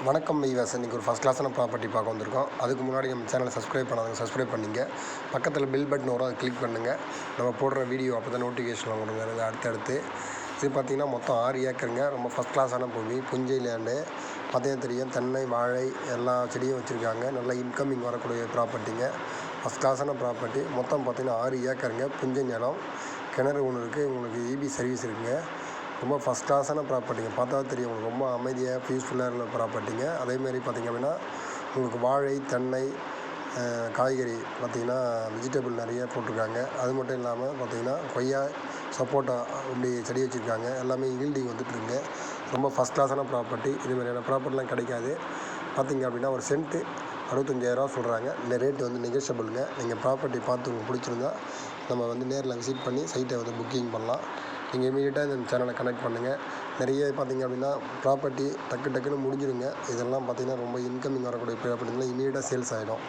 வணக்கம் வீவர்ஸ். இன்றைக்கி ஒரு ஃபஸ்ட் கிளாஸான ப்ராப்பர்ட்டி பார்க்க வந்திருக்கோம். அதுக்கு முன்னாடி நம்ம சேனலை சப்ஸ்கிரைப் பண்ணாதவங்க சப்ஸ்கிரைப் பண்ணிங்க. பக்கத்தில் பெல் பட்டன் வரும், அதை கிளிக் பண்ணுங்கள். நம்ம போடுற வீடியோ அப்போ தான் நோட்டிஃபிகேஷன் கொடுங்க அடுத்தடுத்து. இது பார்த்திங்கன்னா மொத்தம் 6 ஏக்கருங்க. ரொம்ப ஃபஸ்ட் கிளாஸான பூமி, புஞ்சை லேண்டு. பார்த்தீங்கன்னா தெரியும், தென்னை வாழை எல்லா செடியும் வச்சுருக்காங்க. நல்லா இன்கமிங் வரக்கூடிய ப்ராப்பர்ட்டிங்க. First கிளாஸான property. மொத்தம் பார்த்திங்கன்னா 6 ஏக்கருங்க. புஞ்சை நிலம், கிணறு ஒன்று இருக்குது. உங்களுக்கு இபி சர்வீஸ் இருக்குங்க. ரொம்ப ஃபஸ்ட் கிளாஸான ப்ராப்பர்ட்டிங்க. பார்த்தா தெரியும் உங்களுக்கு, ரொம்ப அமைதியாக பீஸ்ஃபுல்லாக உள்ள ப்ராப்பர்ட்டிங்க. அதேமாதிரி பார்த்திங்க அப்படின்னா உங்களுக்கு வாழை, தென்னை, காய்கறி பார்த்திங்கன்னா வெஜிடபிள் நிறைய போட்டிருக்காங்க. அது மட்டும் இல்லாமல் பார்த்திங்கன்னா கொய்யா, சப்போட்டா இப்படி செடி வச்சுருக்காங்க. எல்லாமே ஈல்டிங் வந்துட்டுருங்க. ரொம்ப ஃபஸ்ட் கிளாஸான ப்ராப்பர்ட்டி. இது மாதிரியான ப்ராப்பர்ட்டிலாம் கிடைக்காது. பார்த்திங்க அப்படின்னா ஒரு சென்ட்டு 65,000 சொல்கிறாங்க. இந்த ரேட்டு வந்து நெகோஷியபிளுங்க. நீங்கள் ப்ராப்பர்ட்டி பார்த்து உங்களுக்கு பிடிச்சிருந்தா நம்ம நேரில் விசிட் பண்ணி சைட்டை புக்கிங் பண்ணலாம். நீங்கள் இமீடியட்டாக இந்த சேனலை கனெக்ட் பண்ணுங்கள். நிறைய பார்த்திங்க அப்படின்னா ப்ராப்பர்ட்டி டக்குன்னு முடிஞ்சிருங்க. இதெல்லாம் பார்த்திங்கன்னா ரொம்ப இன்கமிங் வரக்கூடிய ப்ராப்பர்ட்டிலாம் இமீடியட்டாக சேல்ஸ் ஆகிடும்.